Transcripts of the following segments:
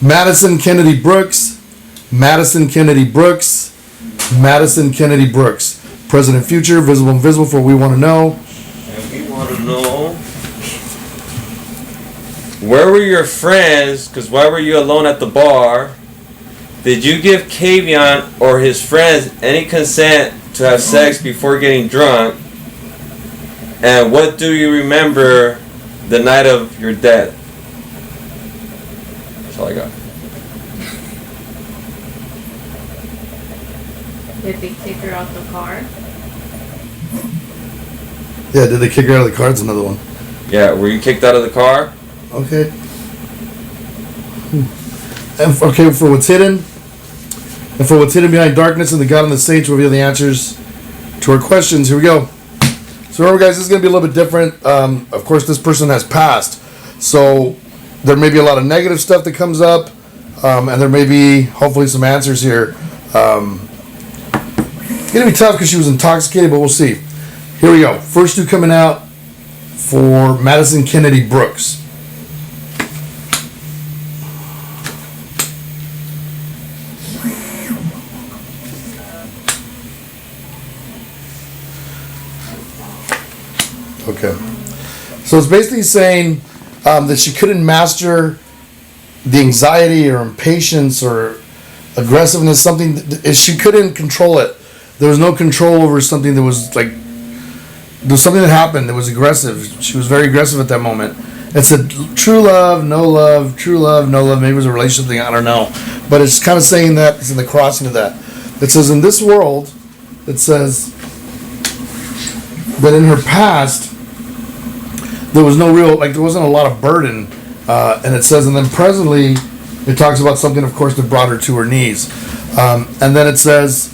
Madison Kennedy Brooks, Madison Kennedy Brooks, Madison Kennedy Brooks. President Future, Visible Invisible for We Want to Know. And we want to know, where were your friends? Because why were you alone at the bar? Did you give Kavion or his friends any consent to have sex before getting drunk? And what do you remember the night of your death? That's all I got. Did they kick her out the car? Yeah, did they kick her out of the car? That's another one. Yeah, were you kicked out of the car? Okay. And for what's hidden, and for what's hidden behind darkness and the God and the saints will reveal the answers to our questions. Here we go. So remember, guys, this is going to be a little bit different. Of course, this person has passed, so there may be a lot of negative stuff that comes up, and there may be hopefully some answers here. It's going to be tough because she was intoxicated, but we'll see. Here we go. First two coming out for Madison Kennedy Brooks. Okay. So it's basically saying that she couldn't master the anxiety or impatience or aggressiveness, something that she couldn't control it. There was no control over something that was like, there was something that happened that was aggressive. She was very aggressive at that moment. It said true love, no love, true love, no love. Maybe it was a relationship thing, I don't know. But it's kind of saying that, it's in the crossing of that. It says in this world, it says that in her past, there was no real, like there wasn't a lot of burden. And it says, and then presently, it talks about something, of course, that brought her to her knees. And then it says,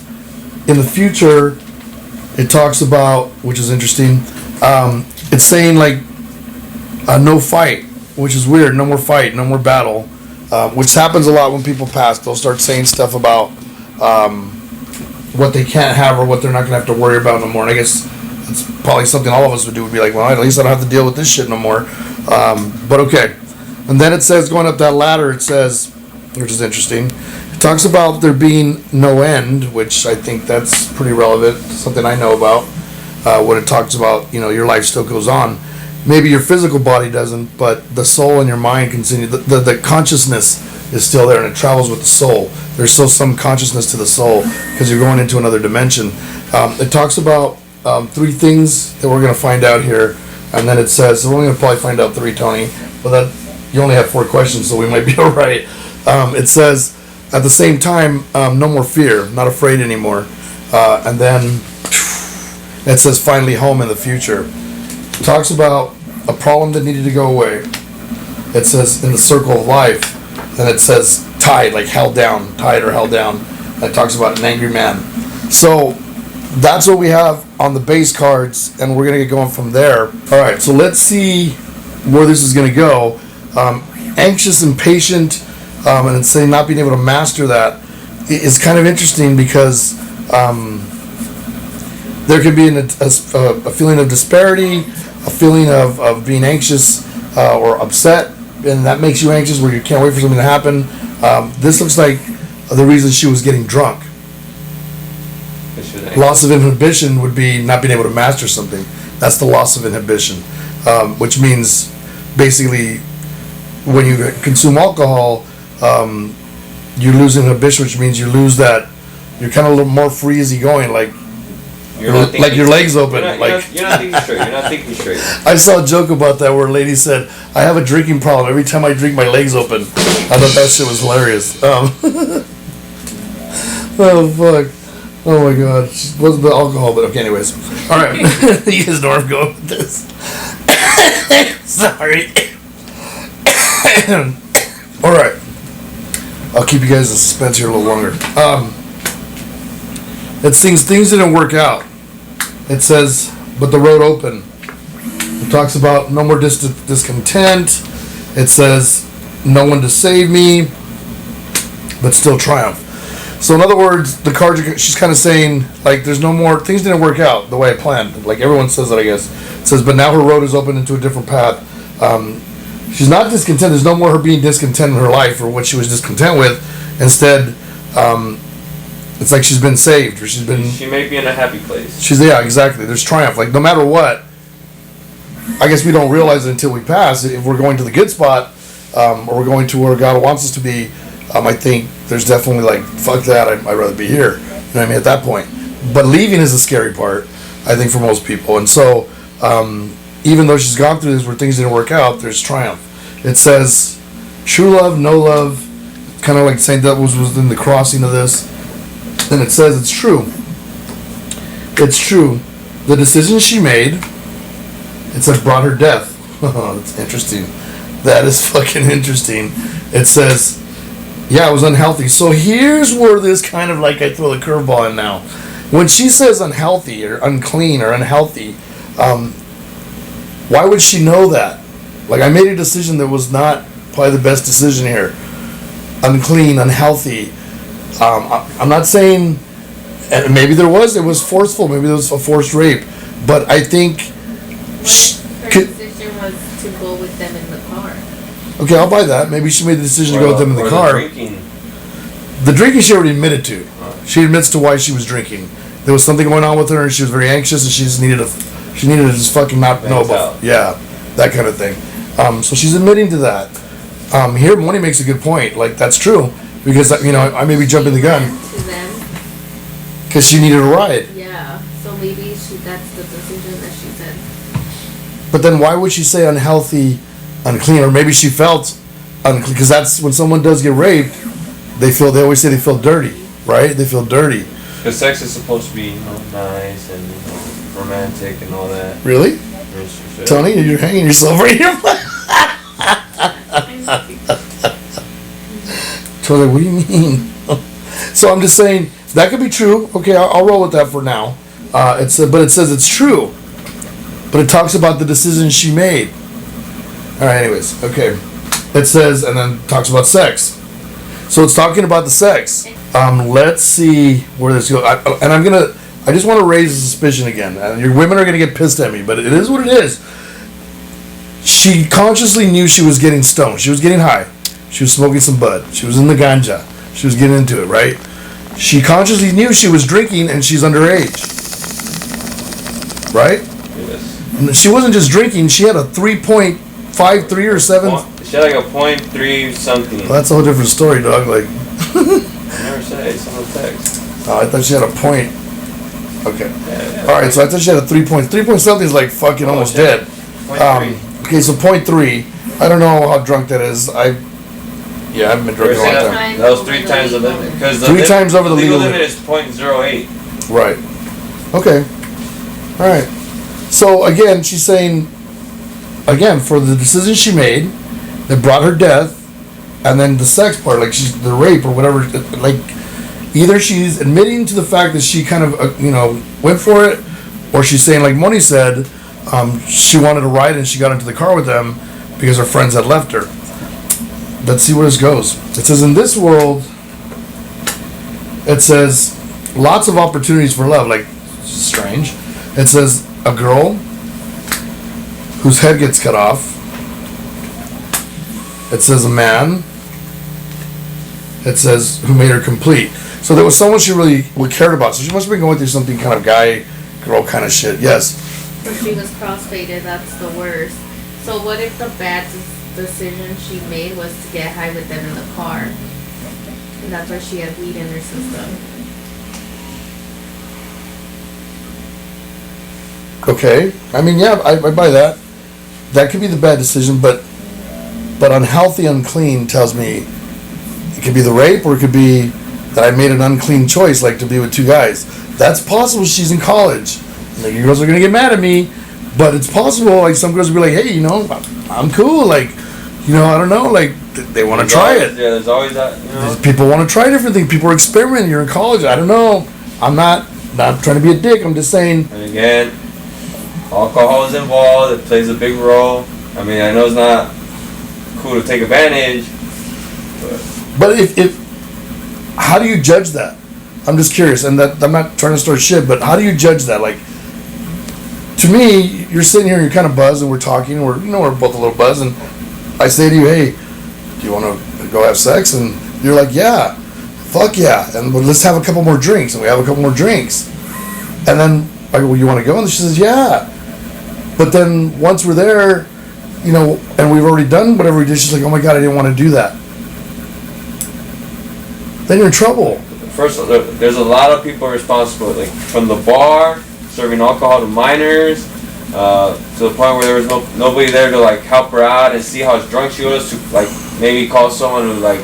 in the future, it talks about, which is interesting, it's saying like, no fight, which is weird, no more fight, no more battle, which happens a lot when people pass. They'll start saying stuff about what they can't have or what they're not going to have to worry about no more. And I guess it's probably something all of us would do, would be like, well, at least I don't have to deal with this shit no more. But okay. And then it says, going up that ladder, it says, which is interesting, it talks about there being no end, which I think that's pretty relevant, something I know about, when it talks about, you know, your life still goes on. Maybe your physical body doesn't, but the soul and your mind continue. The consciousness is still there, and it travels with the soul. There's still some consciousness to the soul, because you're going into another dimension. It talks about three things that we're going to find out here, and then it says, so we're going to probably find out three, Tony, but that you only have 4 questions, so we might be all right. It says, at the same time, no more fear, not afraid anymore. And then it says, finally home in the future. It talks about a problem that needed to go away. It says, in the circle of life. And it says, tied, like held down, tied or held down. It talks about an angry man. So that's what we have on the base cards, and we're going to get going from there. All right, so let's see where this is going to go. Anxious, impatient, and it's saying not being able to master that is kind of interesting, because there could be a feeling of disparity, a feeling of being anxious or upset, and that makes you anxious where you can't wait for something to happen. This looks like the reason she was getting drunk. Loss of inhibition would be not being able to master something. That's the loss of inhibition, which means basically when you consume alcohol, you lose inhibition, which means you lose that. You're kind of a little more free, easygoing, like your legs open. You're not thinking straight. You're not thinking straight. I saw a joke about that where a lady said, "I have a drinking problem. Every time I drink, my legs open." I thought that shit was hilarious. Oh fuck. Oh my god. It wasn't the alcohol, but okay, anyways. Alright. You guys know where I'm going with this. Sorry. Alright. I'll keep you guys in suspense here a little longer. It sings things didn't work out. It says, but the road opened. It talks about no more discontent. It says, no one to save me, but still triumph. So in other words, the cards, she's kind of saying, like, there's no more, things didn't work out the way I planned. Like everyone says that, I guess. It says, but now her road is open into a different path. She's not discontent. There's no more her being discontent in her life or what she was discontent with. Instead, it's like she's been saved, or she's been. She may be in a happy place. Yeah, exactly. There's triumph. Like no matter what, I guess we don't realize it until we pass. If we're going to the good spot, or we're going to where God wants us to be, I think there's definitely like fuck that. I'd rather be here. You know what I mean? At that point, but leaving is the scary part, I think, for most people. And so, even though she's gone through this where things didn't work out, there's triumph. It says, true love, no love, kind of like saying that was in the crossing of this. And it says it's true. It's true. The decision she made, it said brought her death. Oh, that's interesting. That is fucking interesting. It says, yeah, it was unhealthy. So here's where this kind of like I throw the curveball in now. When she says unhealthy or unclean or unhealthy, why would she know that? Like I made a decision that was not probably the best decision here. Unclean, unhealthy. I'm not saying, and maybe it was forceful, maybe there was a forced rape, but I think her decision was to go with them in the car. Okay, I'll buy that. Maybe she made the decision to go with them in the car. The drinking she already admitted to. She admits to why she was drinking. There was something going on with her, and she was very anxious, and she needed to just fucking not know about. Yeah, that kind of thing. So she's admitting to that. Here, Moni makes a good point. Like that's true. Because, I may be jumping the gun. To them. Because she needed a ride. Yeah. So maybe that's the decision that she said. But then why would she say unhealthy, unclean? Or maybe she felt unclean. Because that's when someone does get raped, they always say they feel dirty, right? They feel dirty. Because sex is supposed to be, nice and romantic and all that. Really? Tony, you're hanging yourself right here. So like, what do you mean? So I'm just saying that could be true. Okay, I'll roll with that for now. But it says it's true. But it talks about the decision she made. All right. Anyways, okay. It says, and then talks about sex. So it's talking about the sex. Let's see where this goes. I just want to raise a suspicion again. Your women are gonna get pissed at me, but it is what it is. She consciously knew she was getting stoned. She was getting high. She was smoking some bud. She was in the ganja. She was getting into it, right? She consciously knew she was drinking and she's underage. Right? Yes. And she wasn't just drinking. She had a 3.53 or 7. She had like a 0.3 something. Well, that's a whole different story, dog. Like. I never said it's on the text. Oh, I thought she had a point. Okay. Yeah. All right, so I thought she had a 3 something is like fucking almost dead. 0.3. Okay, so 0.3. I don't know how drunk that is. Yeah, I haven't been drunk in a long time. That was 3 times the limit. Because Three times over the legal limit is 0.08. Right. Okay. All right. So again, she's saying, for the decision she made that brought her death, and then the sex part, like she's the rape or whatever, like either she's admitting to the fact that she kind of went for it, or she's saying, like Moni said, she wanted a ride and she got into the car with them because her friends had left her. Let's see where this goes. It says, in this world, it says, lots of opportunities for love. Like, strange. It says, a girl whose head gets cut off. It says, a man. It says, who made her complete. So there was someone she really cared about. So she must have been going through something kind of guy, girl kind of shit. Yes. So she was crossfaded. That's the worst. So what if the bad decision she made was to get high with them in the car, and that's why she had weed in her system? Okay, I mean, yeah, I buy that. That could be the bad decision, but unhealthy, unclean tells me it could be the rape, or it could be that I made an unclean choice, like to be with 2 guys. That's possible. She's in college. Like, you girls are gonna get mad at me, but it's possible. Like some girls will be like, hey, I'm cool. Like, I don't know. Like they want to try it. Yeah, there's always that. People want to try different things. People are experimenting. You're in college. I don't know. I'm not trying to be a dick. I'm just saying. And again, alcohol is involved. It plays a big role. I mean, I know it's not cool to take advantage, but if how do you judge that? I'm just curious, and that I'm not trying to start shit, but how do you judge that? Like, to me, you're sitting here and you're kind of buzzed, and we're talking, and we're both a little buzzed, and I say to you, hey, do you want to go have sex? And you're like, yeah, fuck yeah, and let's have a couple more drinks. And we have a couple more drinks, and then I go, well, you want to go? And she says, yeah. But then once we're there, you know, and we've already done whatever we did, she's like, oh my God, I didn't want to do that. Then you're in trouble. First, there's a lot of people responsible, like from the bar, serving alcohol to minors, to the point where there was nobody there to like help her out and see how drunk she was, to like maybe call someone who like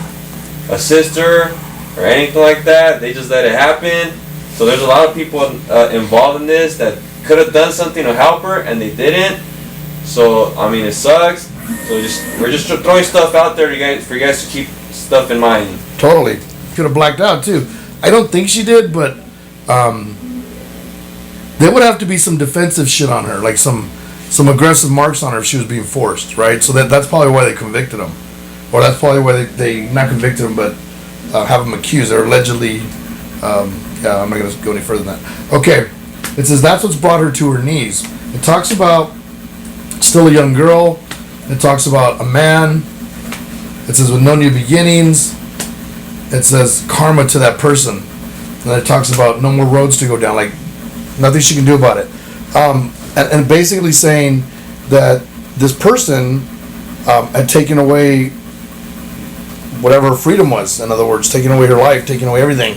assist her or anything like that. They just let it happen. So there's a lot of people involved in this that could have done something to help her and they didn't. So I mean, it sucks. So we're just throwing stuff out there for you guys to keep stuff in mind. Totally. Could have blacked out too. I don't think she did, but there would have to be some defensive shit on her, like some aggressive marks on her if she was being forced, right? So that's probably why they convicted him, or that's probably why they not convicted him, but have him accused or allegedly. Yeah, I'm not going to go any further than that. Okay, it says that's what's brought her to her knees. It talks about still a young girl. It talks about a man. It says with no new beginnings. It says karma to that person. And then it talks about no more roads to go down, like nothing she can do about it. And basically saying that this person had taken away whatever her freedom was. In other words, taking away her life, taking away everything.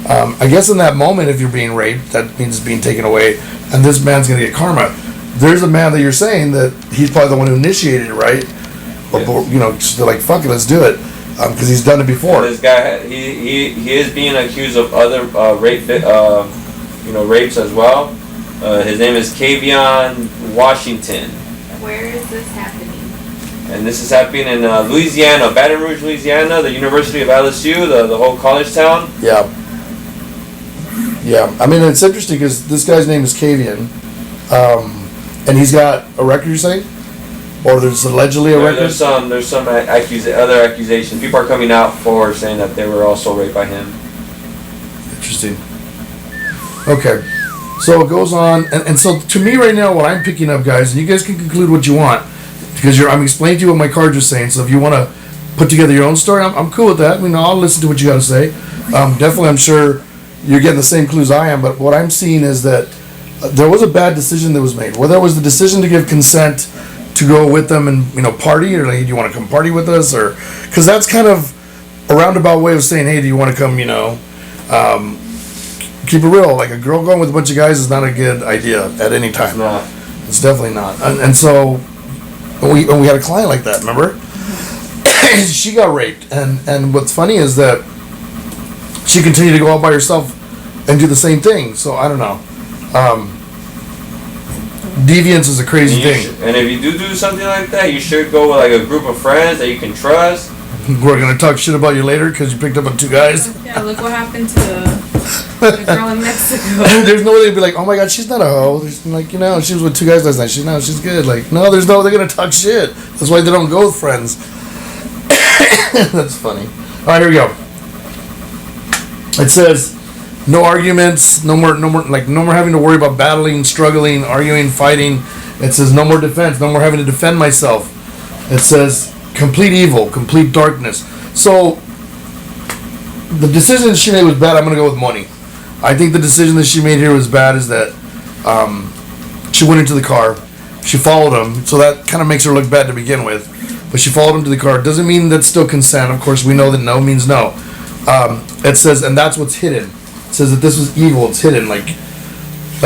I guess in that moment, if you're being raped, that means it's being taken away, and this man's going to get karma. There's a man that you're saying that he's probably the one who initiated it, right? Yes. Or, you know, they're like, fuck it, let's do it, because he's done it before. This guy, he is being accused of other rapes as well. His name is Kavion Washington. Where is this happening? And this is happening in Louisiana, Baton Rouge, Louisiana, the University of LSU, the whole college town. Yeah. Yeah, I mean, it's interesting because this guy's name is Kavion, and he's got a record, you're saying? Or there's allegedly a record? There's some other accusations. People are coming out for saying that they were also raped by him. Interesting. Okay, so it goes on, and so to me right now, what I'm picking up, guys, and you guys can conclude what you want, because I'm explaining to you what my cards are saying, so if you want to put together your own story, I'm cool with that. I mean, I'll listen to what you got to say. Definitely, I'm sure you're getting the same clues I am, but what I'm seeing is that there was a bad decision that was made. Whether it was the decision to give consent to go with them and, you know, party, or like, do you want to come party with us, or because that's kind of a roundabout way of saying, hey, do you want to come, you know, keep it real. Like a girl going with a bunch of guys is not a good idea at any time. It's not. It's definitely not. And so we had a client like that, remember? She got raped, and what's funny is that she continued to go out by herself and do the same thing. So I don't know. Deviance is a crazy thing. And if you do something like that, you should go with like a group of friends that you can trust. We're gonna talk shit about you later because you picked up on two guys. Yeah, look what happened to the girl in Mexico. There's no way they'd be like, oh my God, she's not a hoe. There's like, you know, she was with two guys last night. She's good. Like, no, there's no. They're gonna talk shit. That's why they don't go with friends. That's funny. All right, here we go. It says, no arguments, no more having to worry about battling, struggling, arguing, fighting. It says no more defense, no more having to defend myself. It says complete evil, complete darkness. So the decision she made was bad. I'm going to go with money. I think the decision that she made here was bad is that she went into the car. She followed him. So that kind of makes her look bad to begin with. But she followed him to the car. Doesn't mean that's still consent. Of course, we know that no means no. It says, and that's what's hidden. It says that this was evil. It's hidden. Like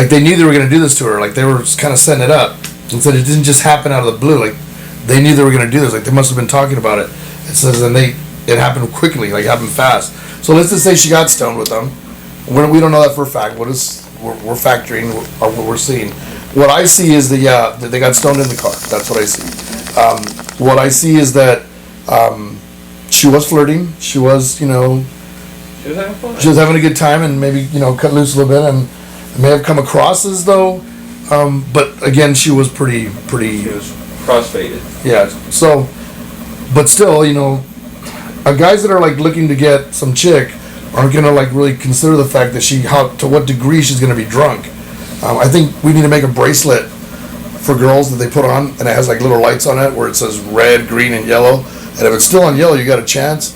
they knew they were going to do this to her. Like they were kind of setting it up. And said it didn't just happen out of the blue. Like they knew they were going to do this. Like they must have been talking about it. It says, and it happened quickly. Like it happened fast. So let's just say she got stoned with them. We don't know that for a fact. We're factoring what we're seeing. What I see is that they got stoned in the car. That's what I see. What I see is that she was flirting. She was, you know, She was having fun. She was having a good time and maybe, you know, cut loose a little bit, and it may have come across as though, but again, she was pretty. She was crossfaded. Yeah. So, but still, you know, guys that are like looking to get some chick aren't gonna like really consider the fact that to what degree she's gonna be drunk. I think we need to make a bracelet for girls that they put on, and it has like little lights on it where it says red, green, and yellow. And if it's still on yellow, you got a chance.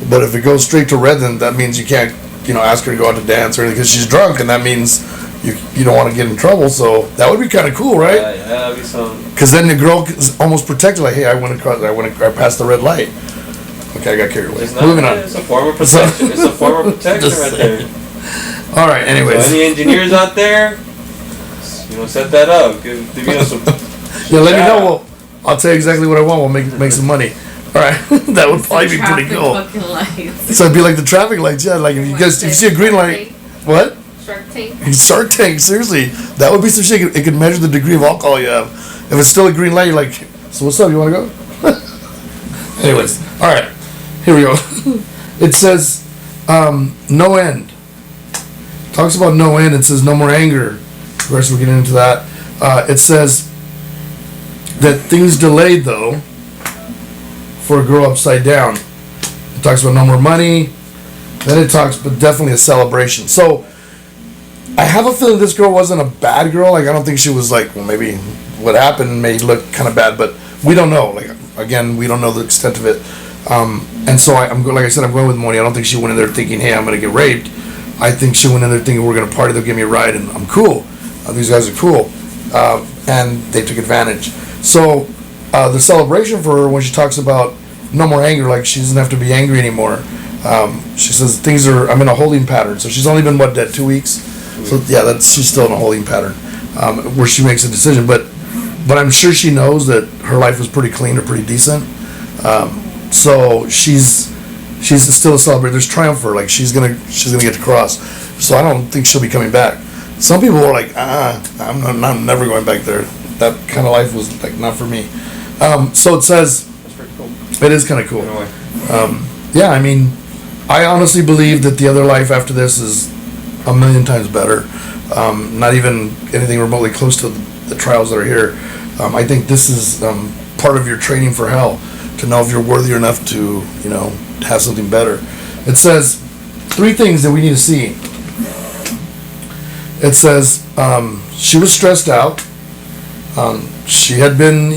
But if it goes straight to red, then that means you can't, ask her to go out to dance or anything because she's drunk, and that means you don't want to get in trouble. So that would be kind of cool, right? Yeah, that'd be some. Because then the girl is almost protected, like, hey, I passed the red light. Okay, I got carried away. Moving on. It's a form of protection. It's a form of protection right there. All right. Anyways, so any engineers out there, set that up. Give Divino some. Yeah, let me know. Well, I'll tell you exactly what I want. We'll make some money. All right, that would probably be pretty cool. So it'd be like the traffic lights. Yeah, like if you see a green light, what? Shark Tank. Shark Tank. Seriously, that would be some shit. It could measure the degree of alcohol you have. If it's still a green light, you're like, so what's up? You want to go? Anyways, all right, here we go. It says, no end. Talks about no end. It says no more anger. Of course, we're getting into that. It says that things delayed though for a girl upside down. It talks about no more money. Then it talks, but definitely a celebration. So I have a feeling this girl wasn't a bad girl. Like, I don't think she was like, well, maybe what happened may look kind of bad, but we don't know. Like, again, we don't know the extent of it. And so I'm like I said, I'm going with Moni. I don't think she went in there thinking, hey, I'm going to get raped. I think she went in there thinking we're going to party. They'll give me a ride, and I'm cool. These guys are cool, and they took advantage. So the celebration for her when she talks about no more anger, like she doesn't have to be angry anymore. She says I'm in a holding pattern. So she's only been dead 2 weeks. So yeah, she's still in a holding pattern where she makes a decision. But I'm sure she knows that her life was pretty clean or pretty decent. So she's still a celebrator. There's triumph for her. Like she's gonna get to cross. So I don't think she'll be coming back. Some people are like, I'm never going back there. That kind of life was like not for me. So it says, that's pretty cool. It is kind of cool. In a way. Yeah, I mean, I honestly believe that the other life after this is a million times better. Not even anything remotely close to the trials that are here. I think this is part of your training for hell, to know if you're worthy enough to, have something better. It says 3 things that we need to see. It says she was stressed out. She had been,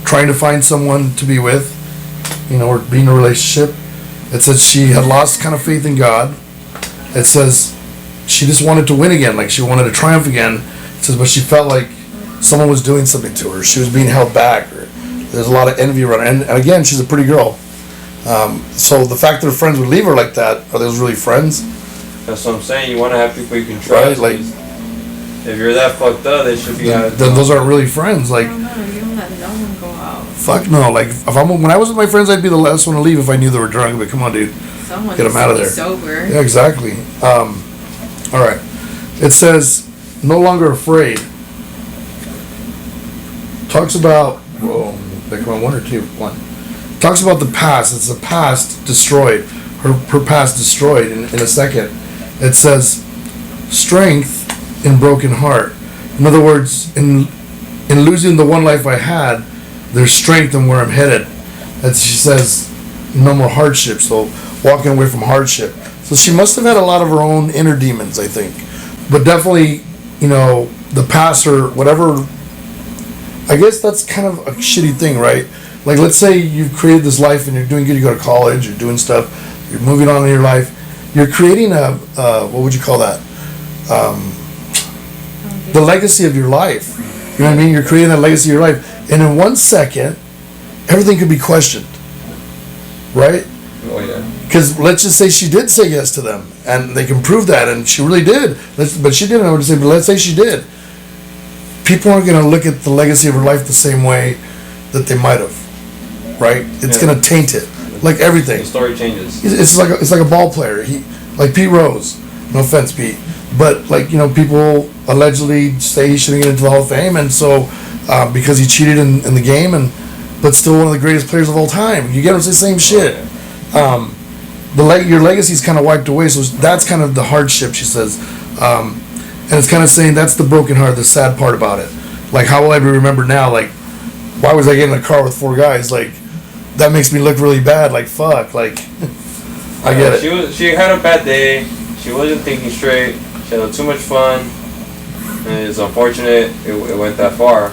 trying to find someone to be with, or be in a relationship. It says she had lost kind of faith in God. It says she just wanted to win again, like she wanted to triumph again. It says, but she felt like someone was doing something to her. She was being held back. Or there's a lot of envy around her. And again, she's a pretty girl. So the fact that her friends would leave her like that, are those really friends? That's what I'm saying. You want to have people you can trust. Right, like, if you're that fucked up, they should be. Then those aren't really friends. Like, I don't know. You don't let no one go out. Fuck no. Like, when I was with my friends, I'd be the last one to leave if I knew they were drunk. But come on, dude, Someone get them out of there. Sober. Yeah, exactly. All right. It says no longer afraid. Talks about one or two. One. Talks about the past. It's the past destroyed. Her past destroyed in a second. It says strength in broken heart. In other words, in losing the one life I had, there's strength in where I'm headed. And she says no more hardship. So walking away from hardship. So she must have had a lot of her own inner demons, I think. But definitely, the past or whatever. I guess that's kind of a shitty thing, right? Like, let's say you've created this life and you're doing good. You go to college, you're doing stuff, you're moving on in your life. You're creating what would you call that? The legacy of your life. You know what I mean? You're creating that legacy of your life. And in 1 second, everything could be questioned. Right? Oh, yeah. Because let's just say she did say yes to them. And they can prove that. And she really did. But she didn't know what to say. But let's say she did. People aren't going to look at the legacy of her life the same way that they might have. Right? It's going to taint it. Like everything. The story changes. It's like a ball player. Like Pete Rose. No offense, Pete. But people allegedly say he shouldn't get into the Hall of Fame, and so because he cheated in the game, but still one of the greatest players of all time. You get him, say the same shit. Your legacy's kind of wiped away, so that's kind of the hardship, she says. And it's kind of saying that's the broken heart, the sad part about it. Like, how will I be remembered now? Like, why was I getting in a car with 4 guys? Like, that makes me look really bad. Like, fuck. Like, I get it. She had a bad day. She wasn't thinking straight. She had too much fun. And it's unfortunate it went that far.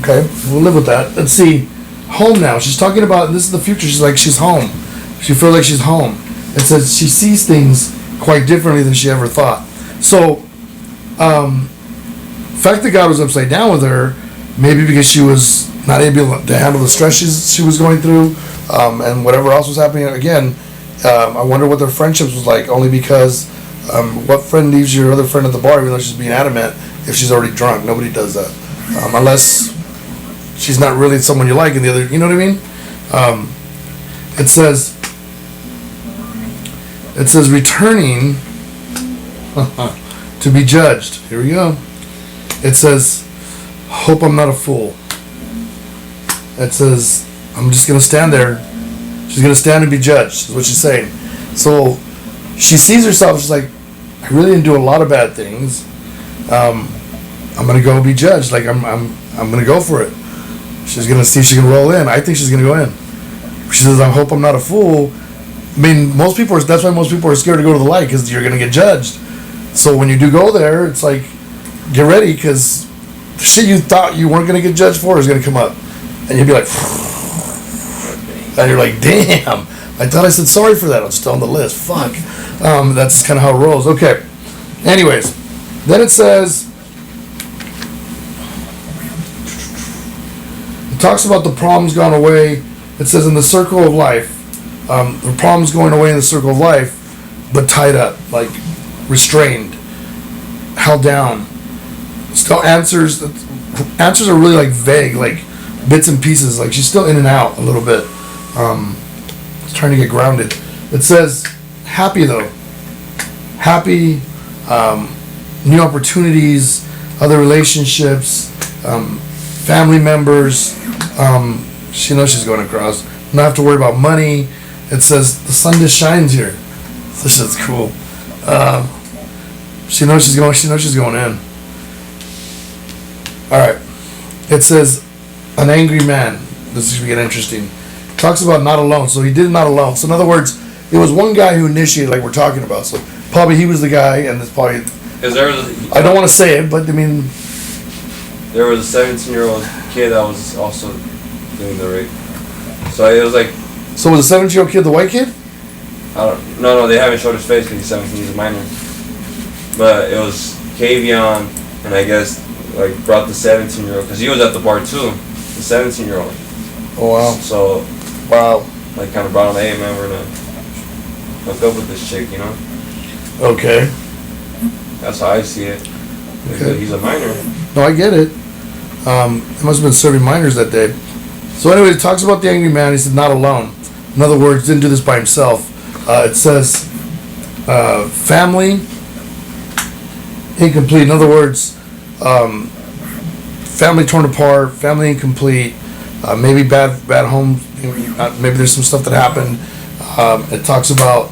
Okay, we'll live with that. Let's see. Home now. She's talking about, this is the future. She's like, she's home. She feels like she's home. It says she sees things quite differently than she ever thought. So, the fact that God was upside down with her, maybe because she was not able to handle the stress she was going through, and whatever else was happening. Again, I wonder what their friendships was like, only because what friend leaves your other friend at the bar even though she's being adamant if she's already drunk? Nobody does that. Unless she's not really someone you like and the other, you know what I mean? It says returning to be judged. Here we go. It says, hope I'm not a fool. It says, I'm just going to stand there. She's going to stand and be judged, is what she's saying. So she sees herself, she's like, I really didn't do a lot of bad things. I'm going to go be judged. Like, I'm going to go for it. She's going to see if she can roll in. I think she's going to go in. She says, I hope I'm not a fool. I mean, that's why most people are scared to go to the light, because you're going to get judged. So when you do go there, it's like, get ready, because the shit you thought you weren't going to get judged for is going to come up. And you'll be like, and you're like, damn, I thought I said sorry for that. I'm still on the list. Fuck. That's kind of how it rolls. Okay. Anyways, then it says, it talks about the problems gone away. It says in the circle of life, the problems going away in the circle of life, but tied up, like restrained, held down. Still answers are really like vague, like bits and pieces. Like she's still in and out a little bit. Trying to get grounded. It says happy though. Happy, new opportunities, other relationships, family members. She knows she's going across. Not have to worry about money. It says the sun just shines here. This shit's cool. She knows she's going in. All right. It says an angry man. This is going to get interesting. Talks about not alone. So he did not alone. So in other words, it was one guy who initiated, like we're talking about. So probably he was the guy, and it's probably. I don't want to say it, but I mean. There was a 17-year-old kid that was also doing the rape. So it was like. So was the 17-year-old kid the white kid? No, they haven't showed his face because he's 17. He's a minor. But it was Kavion, and I guess like brought the 17-year-old because he was at the bar too. The 17-year-old. Oh wow. So. Wow. Like kind of brought him, hey man, we're gonna hook up with this chick, you know? Okay. That's how I see it. Okay. He's a minor. No, I get it. He must have been serving minors that day. So anyway, it talks about the angry man. He said, not alone. In other words, didn't do this by himself. It says, family incomplete. In other words, family torn apart, family incomplete, maybe bad home. Maybe there's some stuff that happened. It talks about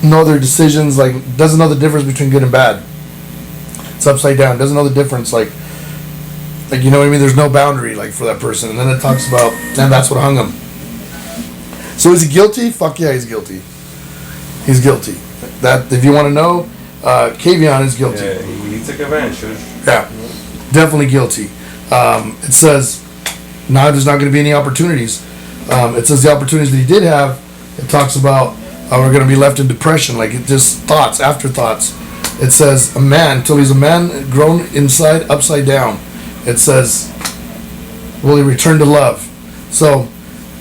no other decisions, like doesn't know the difference between good and bad. It's upside down. Doesn't know the difference, like you know what I mean. There's no boundary like for that person. And then it talks about, and that's what hung him. So is he guilty? Fuck yeah, he's guilty. He's guilty. That if you want to know, Kavion is guilty. Yeah, he took advantage. Yeah, definitely guilty. It says now there's not going to be any opportunities. It says the opportunities that he did have. It talks about we're going to be left in depression, like it just thoughts, afterthoughts. It says a man, till he's a man grown inside, upside down. It says, will he return to love? So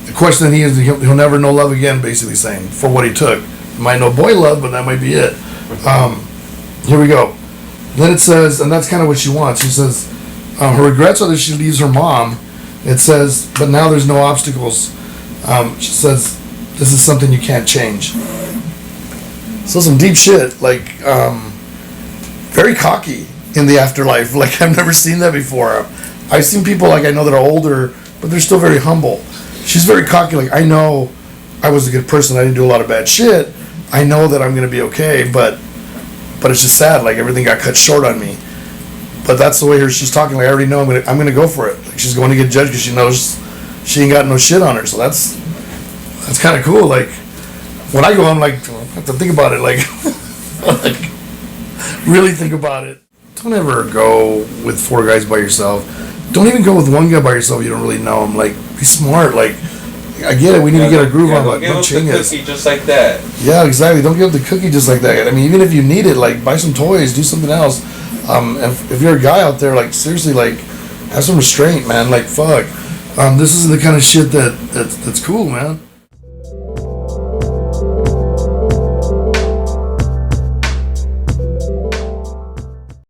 the question that he is, he'll never know love again, basically saying, for what he took. He might know boy love, but that might be it. Here we go. Then it says, and that's kind of what she wants. She says, her regrets are that she leaves her mom. It says, but now there's no obstacles. She says, this is something you can't change. So some deep shit, like, very cocky in the afterlife. Like, I've never seen that before. I've seen people, like, I know that are older, but they're still very humble. She's very cocky, like, I know I was a good person, I didn't do a lot of bad shit. I know that I'm going to be okay, but it's just sad, like, everything got cut short on me. But that's the way she's talking, like, I already know I'm gonna go for it. Like, she's going to get judged because she knows she ain't got no shit on her. So that's kind of cool. Like, when I go home, like, I have to think about it, like, like, really think about it. Don't ever go with 4 guys by yourself. don't even go with one guy by yourself. You don't really know him. Like, be smart. Like, I get it. We need to get a groove on. Like, give no up the chingas. cookie just like that. Yeah, exactly. Don't give up the cookie just like that. I mean, even if you need it, like, buy some toys, do something else. And if you're a guy out there, like, seriously, like, have some restraint, man. Like, fuck. This isn't the kind of shit that's cool, man.